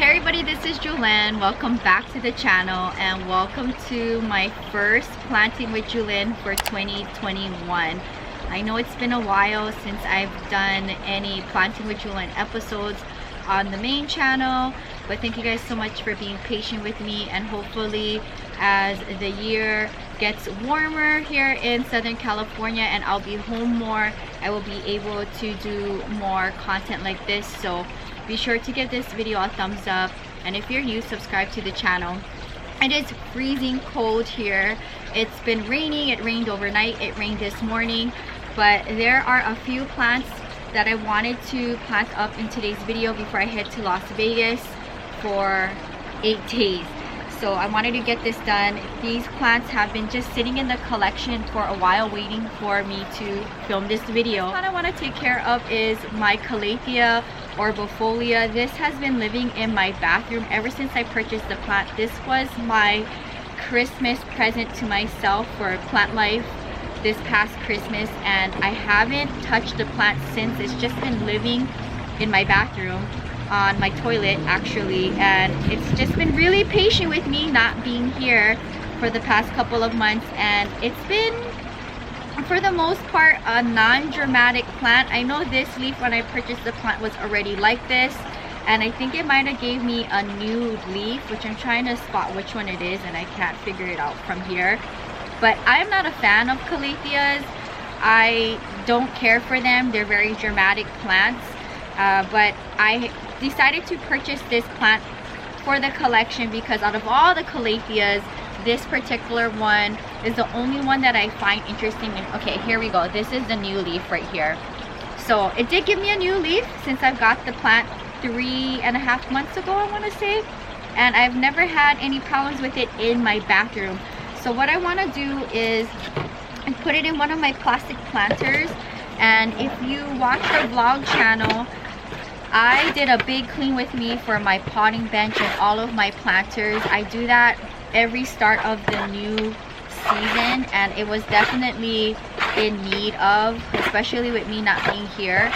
Hey everybody, this is Jewelyn. Welcome back to the channel and welcome to my first planting with Jewelyn for 2021. I know it's been a while since I've done any planting with Jewelyn episodes on the main channel, but thank you guys so much for being patient with me, and hopefully as the year gets warmer here in Southern California and I'll be home more, I will be able to do more content like this. So be sure to give this video a thumbs up, and if you're new, subscribe to the channel. It is freezing cold here. It's been raining. It rained overnight, it rained this morning, but there are a few plants that I wanted to plant up in today's video before I head to Las Vegas for 8 days. So I wanted to get this done. These plants have been just sitting in the collection for a while waiting for me to film this video. What I want to take care of is my Calathea or Bofolia. This has been living in my bathroom ever since I purchased the plant. This was my Christmas present to myself for plant life this past Christmas, and I haven't touched the plant since. It's just been living in my bathroom on my toilet actually, and it's just been really patient with me not being here for the past couple of months. And it's been, for the most part, a non-dramatic plant. I know this leaf when I purchased the plant was already like this, and I think it might have gave me a new leaf, which I'm trying to spot which one it is and I can't figure it out from here. But I'm not a fan of Calatheas. I don't care for them. They're very dramatic plants, but I decided to purchase this plant for the collection because out of all the Calatheas, this particular one is the only one that I find interesting. Okay, here we go. This is the new leaf right here. So it did give me a new leaf since I've got the plant 3.5 months ago, I want to say, and I've never had any problems with it in my bathroom. So what I want to do is put it in one of my plastic planters. And if you watch the vlog channel, I did a big clean with me for my potting bench and all of my planters. I do that every start of the new season, and it was definitely in need of, especially with me not being here.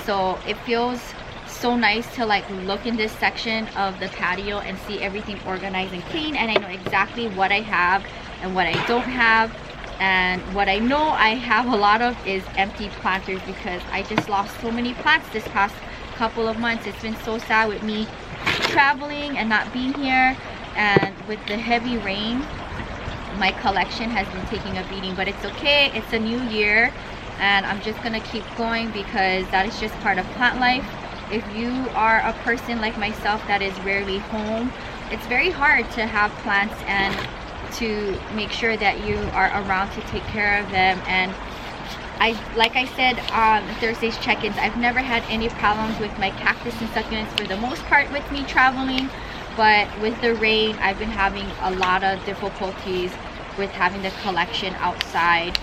So it feels so nice to like look in this section of the patio and see everything organized and clean, and I know exactly what I have and what I don't have. And what I know I have a lot of is empty planters because I just lost so many plants this past couple of months. It's been so sad with me traveling and not being here, and with the heavy rain my collection has been taking a beating, but it's okay. It's a new year and I'm just gonna keep going because that is just part of plant life. If you are a person like myself that is rarely home, it's very hard to have plants and to make sure that you are around to take care of them. And like I said on Thursday's check-ins, I've never had any problems with my cactus and succulents for the most part with me traveling, but with the rain I've been having a lot of difficulties with having the collection outside.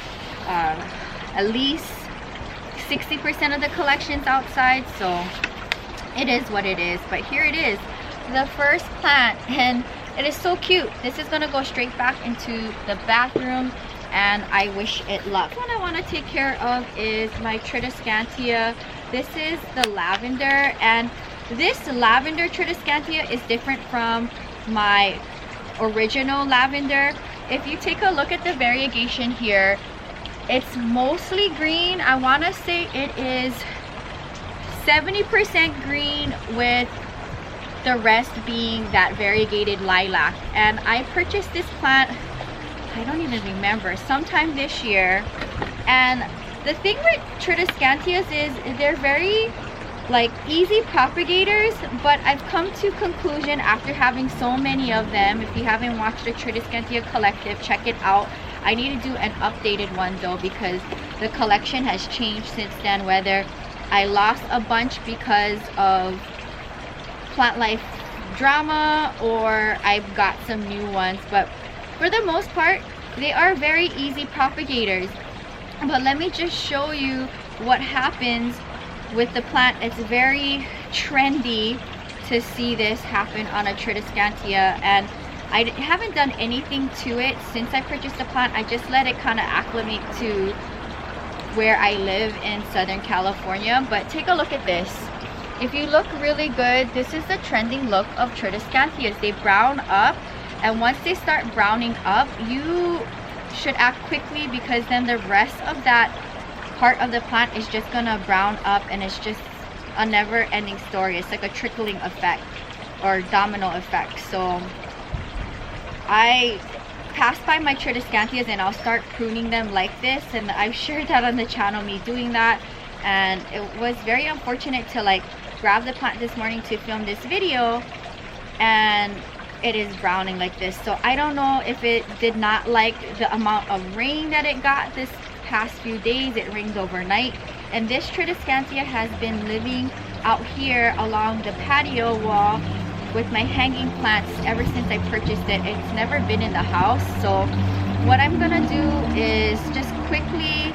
At least 60% of the collection's outside, so it is what it is. But here it is, the first plant, and it is so cute. This is gonna go straight back into the bathroom, and I wish it luck. What I want to take care of is my Tradescantia. This is the lavender, and this lavender Tradescantia is different from my original lavender. If you take a look at the variegation here, it's mostly green. I want to say it is 70% green with the rest being that variegated lilac. And I purchased this plant, I don't even remember, sometime this year. And the thing with Tradescantias is they're very like easy propagators, but I've come to conclusion after having so many of them. If you haven't watched the Tradescantia collective, check it out. I need to do an updated one though because the collection has changed since then, whether I lost a bunch because of plant life drama or I've got some new ones. But for the most part they are very easy propagators. But let me just show you what happens with the plant. It's very trendy to see this happen on a Tradescantia, and I haven't done anything to it since I purchased the plant. I just let it kind of acclimate to where I live in Southern California. But take a look at this. if you look really good, this is the trending look of Tradescantias. They brown up, and once they start browning up, you should act quickly, because then the rest of that part of the plant is just gonna brown up, and it's just a never-ending story. It's like a trickling effect or domino effect. So I pass by my Tradescantias and I'll start pruning them like this, and I've shared that on the channel, me doing that. And it was very unfortunate to like grab the plant this morning to film this video, and it is browning like this. So I don't know if it did not like the amount of rain that it got this past few days. It rained overnight, and this Tradescantia has been living out here along the patio wall with my hanging plants ever since I purchased it. It's never been in the house. So what I'm gonna do is just quickly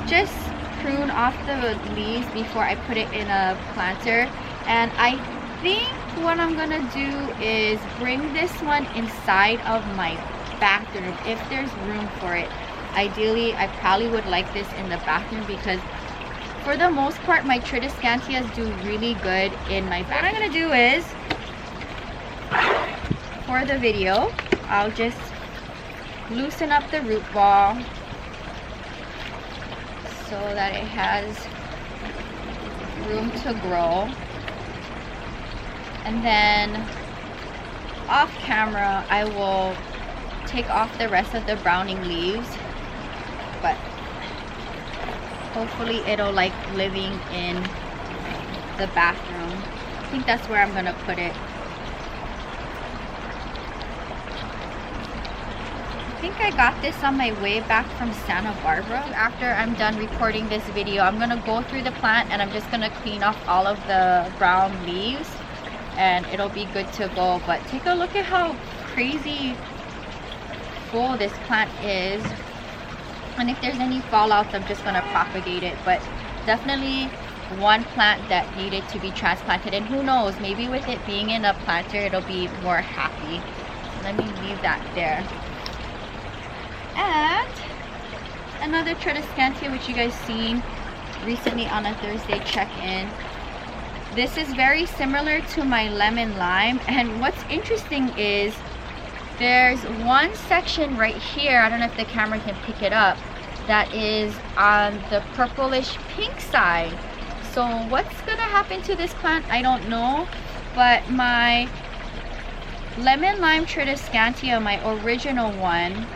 just prune off the leaves before I put it in a planter. And I think what I'm gonna do is bring this one inside of my bathroom if there's room for it. Ideally, I probably would like this in the bathroom, because for the most part my Tradescantias do really good in my bathroom. What I'm gonna do is, for the video, I'll just loosen up the root ball so that it has room to grow. And then off camera I will take off the rest of the browning leaves, but hopefully it'll like living in the bathroom. I think that's where I'm gonna put it. I think I got this on my way back from Santa Barbara. After I'm done recording this video, I'm gonna go through the plant and I'm just gonna clean off all of the brown leaves, and it'll be good to go. But take a look at how crazy full this plant is, and if there's any fallouts, I'm just gonna propagate it. But definitely one plant that needed to be transplanted, and who knows, maybe with it being in a planter it'll be more happy. So let me leave that there. And another Tradescantia which you guys seen recently on a Thursday check-in. This is very similar to my lemon lime, and what's interesting is there's one section right here, I don't know if the camera can pick it up, that is on the purplish pink side. So what's gonna happen to this plant, I don't know. But my lemon lime Tradescantia, my original one,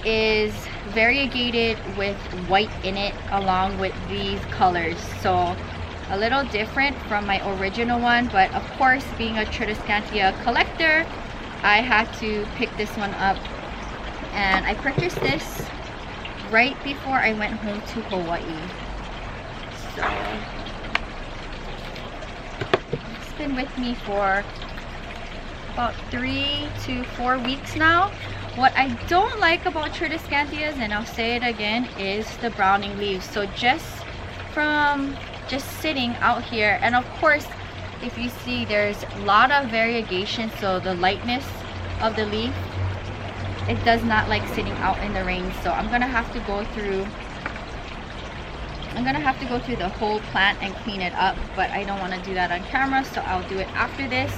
is variegated with white in it along with these colors. So a little different from my original one, but of course, being a Tradescantia collector, I had to pick this one up. And I purchased this right before I went home to Hawaii. So it's been with me for about 3 to 4 weeks now. What I don't like about Tradescantias, and I'll say it again, is the browning leaves. So just from sitting out here, and of course if you see, there's a lot of variegation, so the lightness of the leaf, it does not like sitting out in the rain. So I'm gonna have to go through the whole plant and clean it up, but I don't want to do that on camera, so I'll do it after this.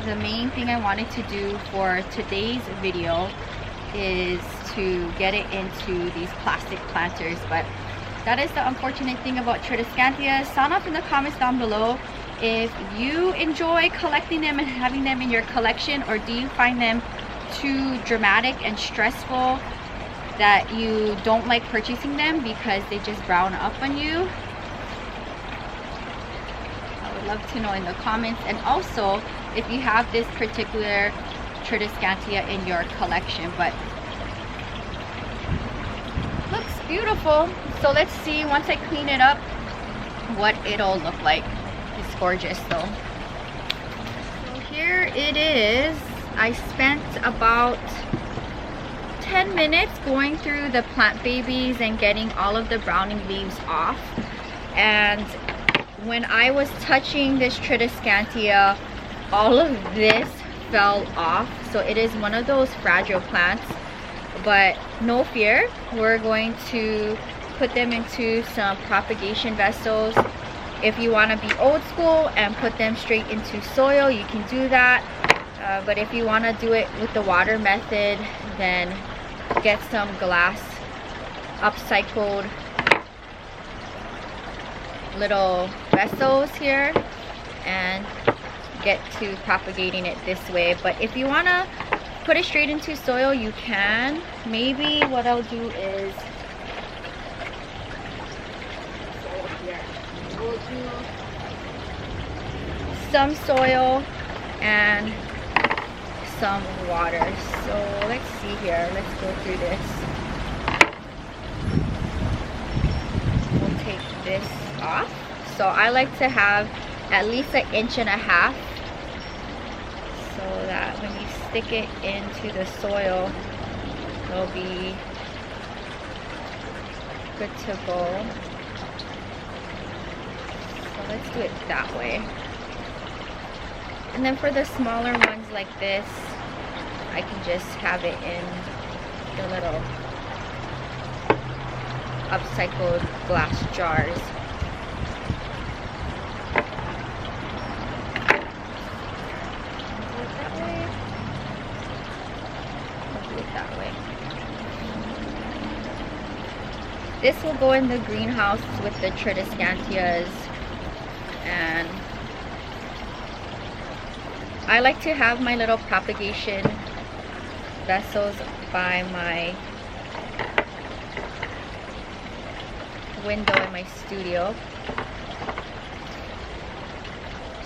The main thing I wanted to do for today's video is to get it into these plastic planters, but that is the unfortunate thing about Tradescantia. Sound off in the comments down below if you enjoy collecting them and having them in your collection, or do you find them too dramatic and stressful that you don't like purchasing them because they just brown up on you. I would love to know in the comments. And also if you have this particular Tradescantia in your collection. But looks beautiful. So let's see, once I clean it up, what it'll look like. It's gorgeous though. So here it is. I spent about 10 minutes going through the plant babies and getting all of the browning leaves off. And when I was touching this Tradescantia, all of this fell off. So it is one of those fragile plants, but no fear, we're going to put them into some propagation vessels If you want to be old school and put them straight into soil, you can do that. But if you want to do it with the water method, then get some glass upcycled little vessels here and get to propagating it this way. But if you want to put it straight into soil, you can. Maybe what I'll do is we'll do some soil and some water. So let's see here, let's go through this. We'll take this off. So I like to have at least 1.5 inches, so that when you stick it into the soil, it'll be good to go. So let's do it that way. And then for the smaller ones like this, I can just have it in the little upcycled glass jars. This will go in the greenhouse with the Tradescantias, and I like to have my little propagation vessels by my window in my studio.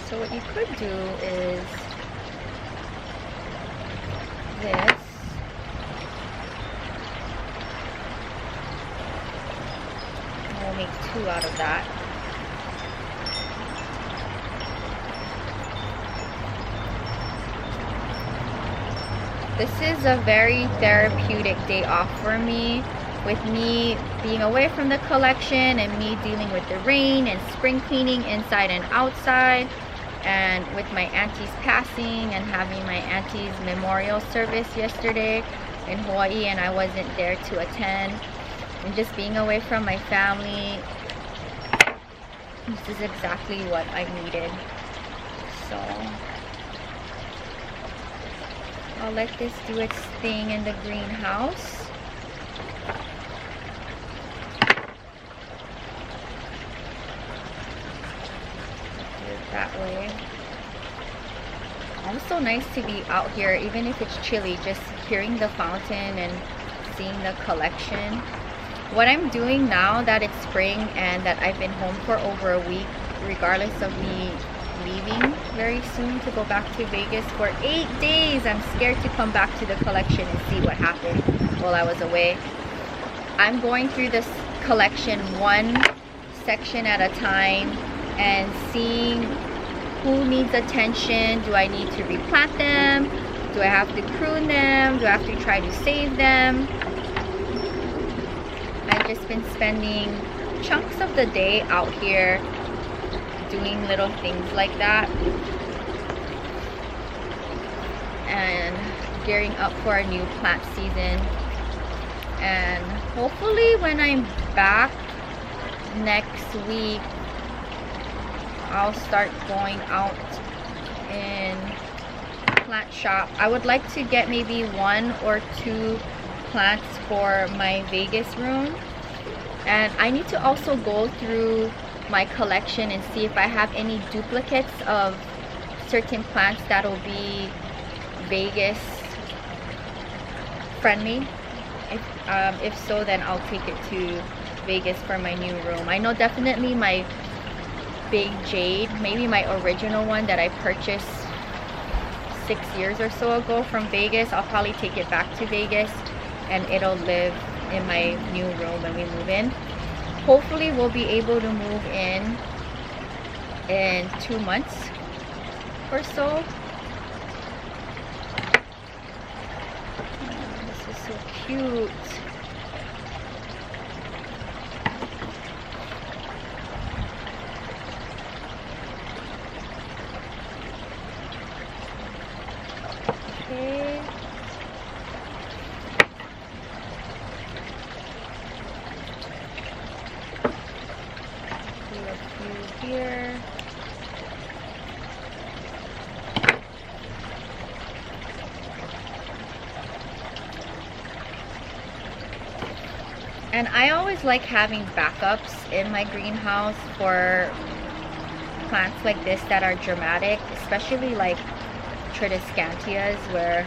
So what you could do is this. We'll make 2 out of that. This is a very therapeutic day off for me, with me being away from the collection and me dealing with the rain and spring cleaning inside and outside, and with my auntie's passing and having my auntie's memorial service yesterday in Hawaii, and I wasn't there to attend. And just being away from my family, this is exactly what I needed. So I'll let this do its thing in the greenhouse. Do it that way. Also nice to be out here, even if it's chilly, just hearing the fountain and seeing the collection. What I'm doing now that it's spring and that I've been home for over a week, regardless of me leaving very soon to go back to Vegas for 8 days, I'm scared to come back to the collection and see what happened while I was away. I'm going through this collection one section at a time and seeing who needs attention. Do I need to replant them? Do I have to prune them? Do I have to try to save them? I've just been spending chunks of the day out here doing little things like that and gearing up for a new plant season. And hopefully when I'm back next week, I'll start going out in plant shop. I would like to get maybe 1 or 2 plants for my Vegas room, and I need to also go through my collection and see if I have any duplicates of certain plants that'll be Vegas friendly. If so, then I'll take it to Vegas for my new room. I know definitely my big jade, maybe my original one that I purchased 6 years or so ago from Vegas, I'll probably take it back to Vegas and it'll live in my new room when we move in. Hopefully we'll be able to move in 2 months or so. This is so cute. Okay. Do a few here. And I always like having backups in my greenhouse for plants like this that are dramatic, especially like Tradescantias, where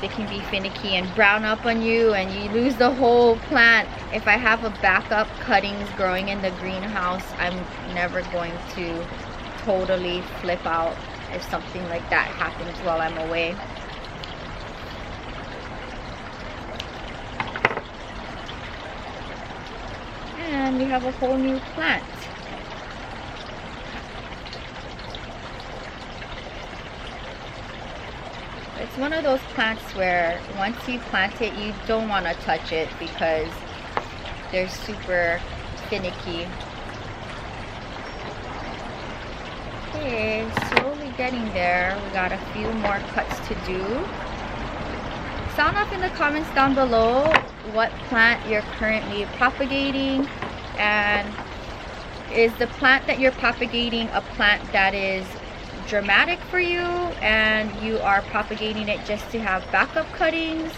they can be finicky and brown up on you and you lose the whole plant. If I have a backup cuttings growing in the greenhouse, I'm never going to totally flip out if something like that happens while I'm away. And we have a whole new plant. It's one of those plants where once you plant it, you don't want to touch it because they're super finicky. Okay, slowly getting there. We got a few more cuts to do. Sound off in the comments down below what plant you're currently propagating, and is the plant that you're propagating a plant that is dramatic for you and you are propagating it just to have backup cuttings,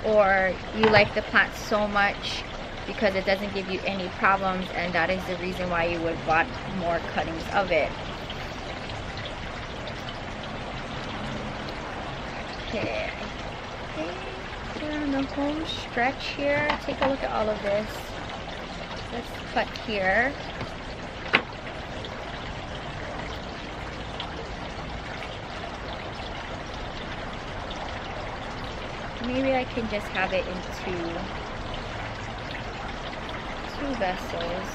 or you like the plant so much because it doesn't give you any problems and that is the reason why you would want more cuttings of it. Okay, we're on the home stretch here. Take a look at all of this. Let's cut here. Maybe I can just have it in two vessels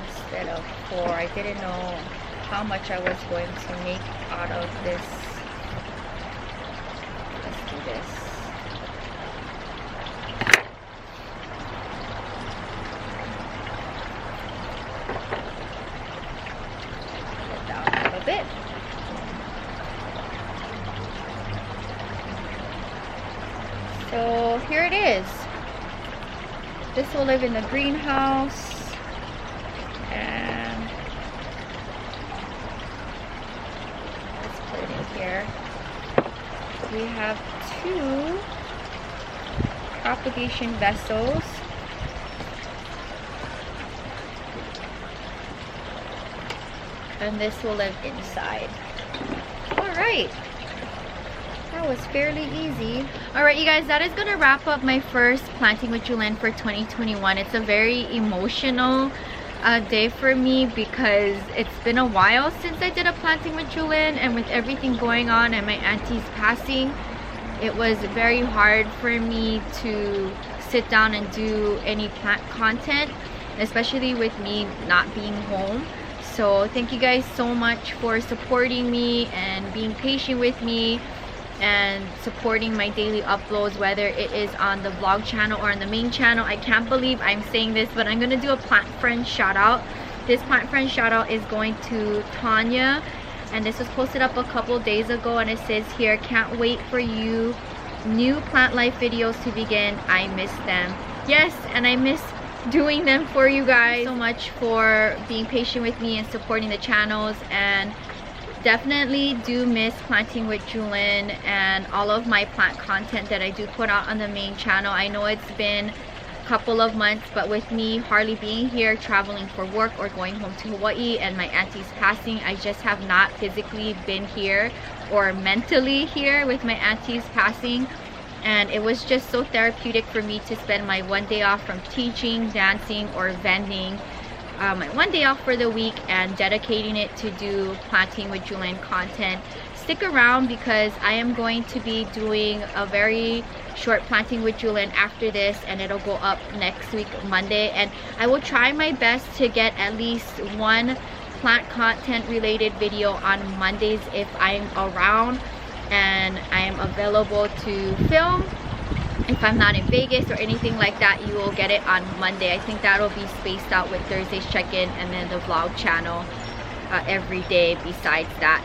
instead of 4. I didn't know how much I was going to make out of this. Let's do this. Put it down a little bit. So here it is. This will live in the greenhouse, and let's put it in here. We have 2 propagation vessels. And this will live inside. Alright. That was fairly easy. Alright you guys, that is gonna wrap up my first Planting with Jewelyn for 2021. It's a very emotional day for me because it's been a while since I did a Planting with Jewelyn, and with everything going on and my auntie's passing, it was very hard for me to sit down and do any plant content, especially with me not being home. So thank you guys so much for supporting me and being patient with me and supporting my daily uploads, whether it is on the vlog channel or on the main channel. I can't believe I'm saying this, but I'm gonna do a plant friend shout out. This plant friend shout out is going to Tanya, and this was posted up a couple days ago, and it says here, can't wait for you new plant life videos to begin. I miss them. Yes, and I miss doing them for you guys. Thank you so much for being patient with me and supporting the channels, and definitely do miss Planting with Jewelyn and all of my plant content that I do put out on the main channel. I know it's been a couple of months, but with me hardly being here, traveling for work or going home to Hawaii, and my auntie's passing, I just have not physically been here or mentally here with my auntie's passing. And it was just so therapeutic for me to spend my one day off from teaching, dancing, or vending, my one day off for the week, and dedicating it to do Planting with Jewelyn content. Stick around because I am going to be doing a very short Planting with Jewelyn after this, and it'll go up next week Monday, and I will try my best to get at least one plant content related video on Mondays if I'm around and I am available to film. If I'm not in Vegas or anything like that, you will get it on Monday. I think that'll be spaced out with Thursday's check-in and then the vlog channel every day besides that.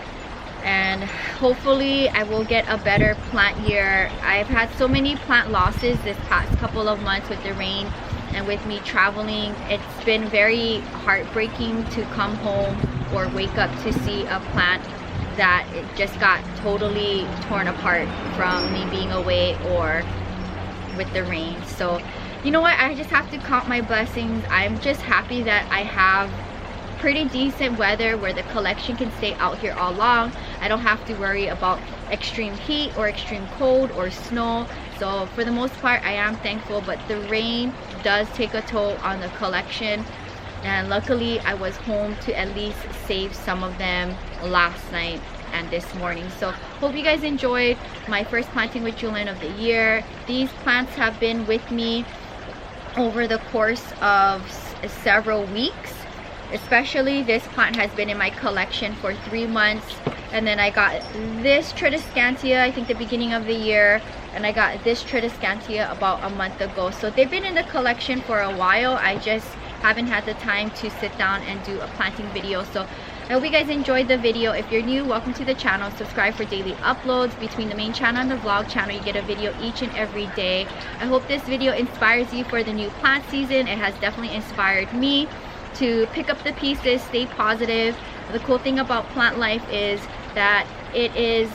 And hopefully I will get a better plant year. I've had so many plant losses this past couple of months with the rain and with me traveling. It's been very heartbreaking to come home or wake up to see a plant that it just got totally torn apart from me being away or with the rain. So you know what, I just have to count my blessings. I'm just happy that I have pretty decent weather where the collection can stay out here all long. I don't have to worry about extreme heat or extreme cold or snow. So for the most part, I am thankful, but the rain does take a toll on the collection, and luckily I was home to at least save some of them last night and this morning. So hope you guys enjoyed my first planting with Jewelyn of the year. These plants have been with me over the course of several weeks. Especially this plant has been in my collection for 3 months, and then I got this Tradescantia I think the beginning of the year, and I got this Tradescantia about a month ago. So they've been in the collection for a while. I just haven't had the time to sit down and do a planting video. So I hope you guys enjoyed the video. If you're new, welcome to the channel. Subscribe for daily uploads. Between the main channel and the vlog channel, you get a video each and every day. I hope this video inspires you for the new plant season. It has definitely inspired me to pick up the pieces, stay positive. The cool thing about plant life is that it is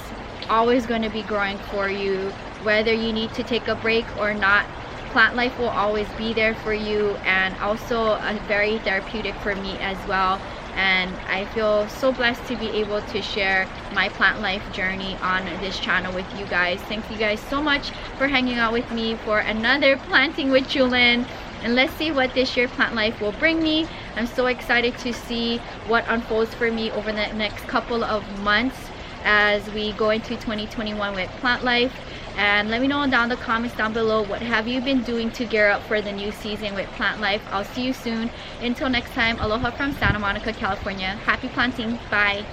always going to be growing for you, whether you need to take a break or not. Plant life will always be there for you, and also very therapeutic for me as well. And I feel so blessed to be able to share my plant life journey on this channel with you guys. Thank you guys so much for hanging out with me for another planting with Jewelyn. And let's see what this year plant life will bring me. I'm so excited to see what unfolds for me over the next couple of months as we go into 2021 with plant life. And let me know down in the comments down below, what have you been doing to gear up for the new season with plant life. I'll see you soon. Until next time, aloha from Santa Monica, California. Happy planting. Bye.